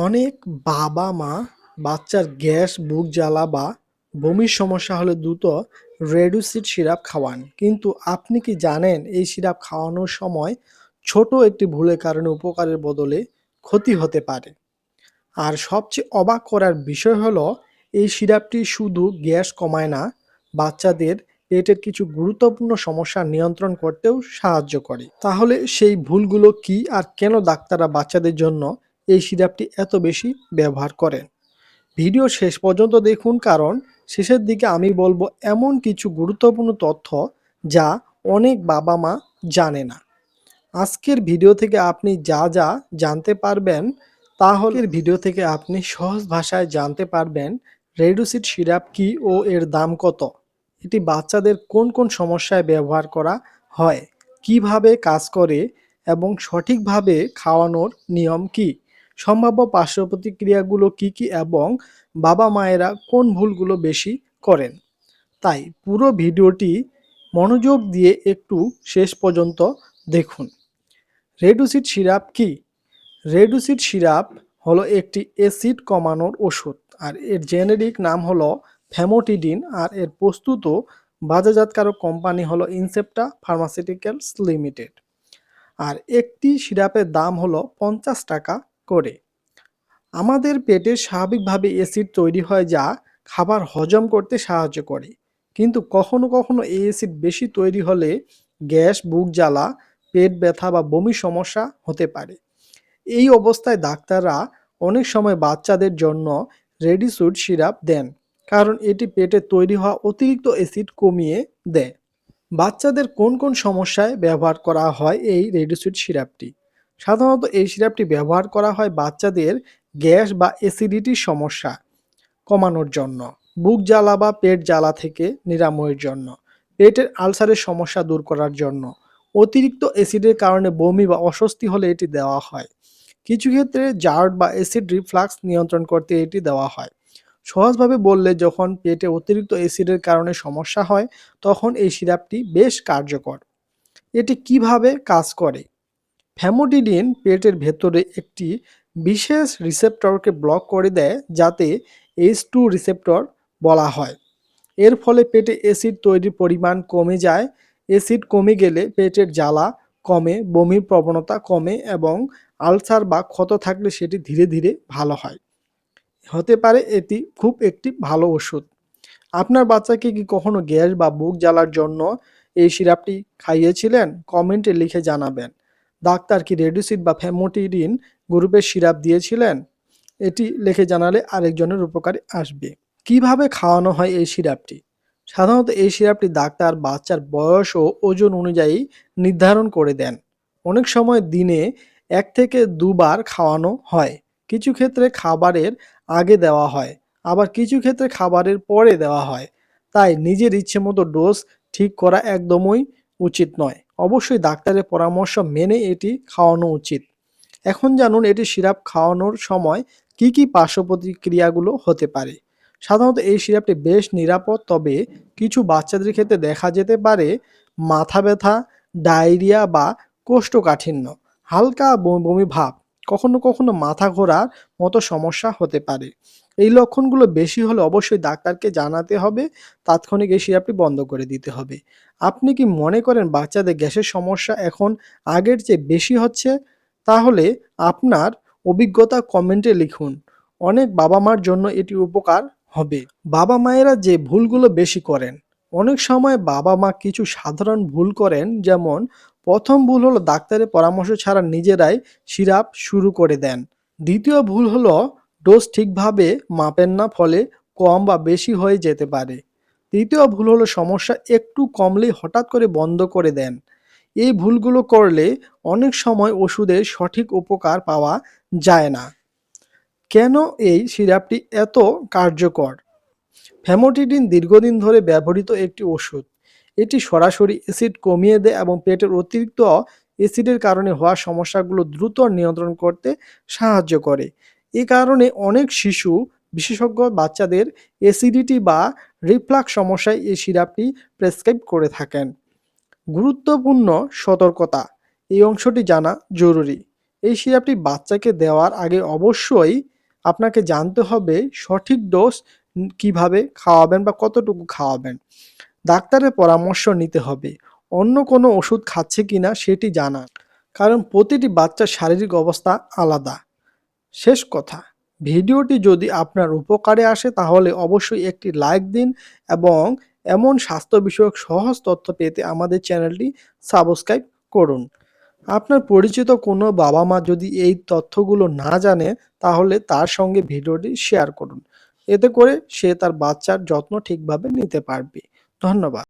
অনেক বাবা-মা বাচ্চার গ্যাস, বুক জ্বালা বা বমির সমস্যা হলে দ্রুত রেডুসিড সিরাপ খাওয়ান। কিন্তু আপনি কি জানেন এই সিরাপ খাওয়ানোর সময় ছোট একটি ভুলের কারণে উপকারের বদলে ক্ষতি হতে পারে? আর সবচেয়ে অবাক করার বিষয় হলো এই সিরাপটি শুধু গ্যাস কমায় না, বাচ্চাদের পেটের কিছু গুরুত্বপূর্ণ সমস্যা নিয়ন্ত্রণ করতেও সাহায্য করে। তাহলে সেই ভুলগুলো কি আর কেন ডাক্তাররা বাচ্চাদের জন্য এই সিরাপটি এত বেশি ব্যবহার করেন? ভিডিও শেষ পর্যন্ত দেখুন, কারণ শেষের দিকে আমি বলবো এমন কিছু গুরুত্বপূর্ণ তথ্য যা অনেক বাবা মা জানে না। আজকের ভিডিও থেকে আপনি যা যা জানতে পারবেন, ভিডিও থেকে আপনি সহজ ভাষায় জানতে পারবেন রেডুসিড সিরাপ কি ও এর দাম কত, এটি বাচ্চাদের কোন কোন সমস্যায় ব্যবহার করা হয়, কিভাবে কাজ করে এবং সঠিকভাবে খাওয়ানোর নিয়ম কি, সম্ভাব্য পার্শ্ব প্রতিক্রিয়াগুলো কি কি এবং বাবা মায়েরা কোন ভুলগুলো বেশি করেন। তাই পুরো ভিডিওটি মনোযোগ দিয়ে একটু শেষ পর্যন্ত দেখুন। রেডুসিড সিরাপ কি? রেডুসিড সিরাপ হলো একটি অ্যাসিড কমানোর ওষুধ, আর এর জেনেরিক নাম হলো ফ্যামোটিডিন, আর এর প্রস্তুত বাজারজাতকারক কোম্পানি হলো ইনসেপ্টা ফার্মাসিউটিক্যালস লিমিটেড। আর একটি সিরাপের দাম হলো 50 টাকা করে। আমাদের পেটে স্বাভাবিকভাবে অ্যাসিড তৈরি হয় যা খাবার হজম করতে সাহায্য করে। কিন্তু কখনো কখনো এই অ্যাসিড বেশি তৈরি হলে গ্যাস, বুক জ্বালা, পেট ব্যথা বা বমির সমস্যা হতে পারে। এই অবস্থায় ডাক্তাররা অনেক সময় বাচ্চাদের জন্য রেডিসুড সিরাপ দেন, কারণ এটি পেটে তৈরি হওয়া অতিরিক্ত অ্যাসিড কমিয়ে দেয়। বাচ্চাদের কোন কোন সমস্যায় ব্যবহার করা হয় এই রেডিসুড সিরাপটি? সাধারণত এই সিরাপটি ব্যবহার করা হয় বাচ্চাদের গ্যাস বা অ্যাসিডিটির সমস্যা কমানোর জন্য, বুক জ্বালা বা পেট জ্বালা থেকে নিরাময়ের জন্য, পেটের আলসারের সমস্যা দূর করার জন্য, অতিরিক্ত অ্যাসিডের কারণে বমি বা অস্বস্তি হলে এটি দেওয়া হয়। কিছু ক্ষেত্রে জার্ড বা অ্যাসিড রিফ্লাক্স নিয়ন্ত্রণ করতে এটি দেওয়া হয়। সহজভাবে বললে, যখন পেটে অতিরিক্ত অ্যাসিডের কারণে সমস্যা হয় তখন এই সিরাপটি বেশ কার্যকর। এটি কিভাবে কাজ করে? ফ্যামোটিডিন পেটের ভেতরে একটি বিশেষ রিসেপ্টরকে ব্লক করে দেয়, যাতে H2 রিসেপ্টর বলা হয়। এর ফলে পেটে অ্যাসিড তৈরির পরিমাণ কমে যায়। অ্যাসিড কমে গেলে পেটের জ্বালা কমে, বমির প্রবণতা কমে এবং আলসার বা ক্ষত থাকলে সেটি ধীরে ধীরে ভালো হয়। হতে পারে এটি খুব একটি ভালো ওষুধ। আপনার বাচ্চাকে কি কখনো গ্যাস বা বুক জ্বালার জন্য এই সিরাপটি খাইয়েছিলেন? কমেন্টে লিখে জানাবেন। ডাক্তার কি রেডুসিড বা ফ্যামোটিডিন গ্রুপের সিরাপ দিয়েছিলেন? এটি লিখে জানালে আরেকজনের উপকারে আসবে। কিভাবে খাওয়ানো হয় এই সিরাপটি? সাধারণত এই সিরাপটি ডাক্তার বাচ্চার বয়স ও ওজন অনুযায়ী নির্ধারণ করে দেন। অনেক সময় দিনে 1 থেকে 2 বার খাওয়ানো হয়। কিছু ক্ষেত্রে খাবারের আগে দেওয়া হয়, আবার কিছু ক্ষেত্রে খাবারের পরে দেওয়া হয়। তাই নিজের ইচ্ছে মতো ডোজ ঠিক করা একদমই উচিত নয়। অবশ্যই ডাক্তারের পরামর্শ মেনে এটি খাওয়ানো উচিত। এখন জানুন এটি সিরাপ খাওয়ানোর সময় কি কি পার্শ্ব প্রতিক্রিয়াগুলো হতে পারে। সাধারণত এই সিরাপটি বেশ নিরাপদ, তবে কিছু বাচ্চাদের ক্ষেত্রে দেখা যেতে পারে মাথা ব্যথা, ডায়রিয়া বা কোষ্ঠকাঠিন্য, হালকা বমি ভাব, কখনো কখনো মাথা ঘোরার মতো সমস্যা হতে পারে। এই লক্ষণগুলো বেশি হলে অবশ্যই ডাক্তারকে জানাতে হবে, তাৎক্ষণিক এই সিরাপটি বন্ধ করে দিতে হবে। আপনি কি মনে করেন বাচ্চাদের গ্যাসের সমস্যা এখন আগের চেয়ে বেশি হচ্ছে? তাহলে আপনার অভিজ্ঞতা কমেন্টে লিখুন। অনেক বাবা মার জন্য এটি উপকার হবে। বাবা মায়েরা যে ভুলগুলো বেশি করেন, অনেক সময় বাবা মা কিছু সাধারণ ভুল করেন, যেমন প্রথম ভুল হলো ডাক্তারের পরামর্শ ছাড়া নিজেরাই সিরাপ শুরু করে দেন। দ্বিতীয় ভুল হলো ডোজ ঠিকভাবে মাপেন না, ফলে কম বা বেশি হয়ে যেতে পারে। তৃতীয় ভুল হলো সমস্যা একটু কমলেই হঠাৎ করে বন্ধ করে দেন। এই ভুলগুলো করলে অনেক সময় ওষুধের সঠিক উপকার পাওয়া যায় না। কেন এই সিরাপটি এত কার্যকর? ফ্যামোটিডিন দীর্ঘদিন ধরে ব্যবহৃত একটি ওষুধ। এটি সরাসরি অ্যাসিড কমিয়ে দেয় এবং পেটের অতিরিক্ত অ্যাসিডের কারণে হওয়া সমস্যাগুলো দ্রুত নিয়ন্ত্রণ করতে সাহায্য করে। এ কারণে অনেক শিশু বিশেষজ্ঞ বাচ্চাদের অ্যাসিডিটি বা রিফ্লাক্স সমস্যায় এই সিরাপটি প্রেসক্রাইব করে থাকেন। গুরুত্বপূর্ণ সতর্কতা, এই অংশটি জানা জরুরি। এই সিরাপটি বাচ্চাকে দেওয়ার আগে অবশ্যই আপনাকে জানতে হবে সঠিক ডোজ কিভাবে খাওয়াবেন বা কতটুকু খাওয়াবেন। ডাক্তারের পরামর্শ নিতে হবে। অন্য কোনো ওষুধ খাচ্ছে কিনা সেটি জানা। কারণ প্রতিটি বাচ্চার শারীরিক অবস্থা আলাদা। শেষ কথা, ভিডিওটি যদি আপনার উপকারে আসে তাহলে অবশ্যই একটি লাইক দিন এবং এমন স্বাস্থ্য বিষয়ক সহজ তথ্য পেতে আমাদের চ্যানেলটি সাবস্ক্রাইব করুন। আপনার পরিচিত কোনো বাবা-মা যদি এই তথ্যগুলো না জানে তাহলে তার সঙ্গে ভিডিওটি শেয়ার করুন। এতে করে সে তার বাচ্চার যত্ন ঠিকভাবে নিতে পারবে। ধন্যবাদ।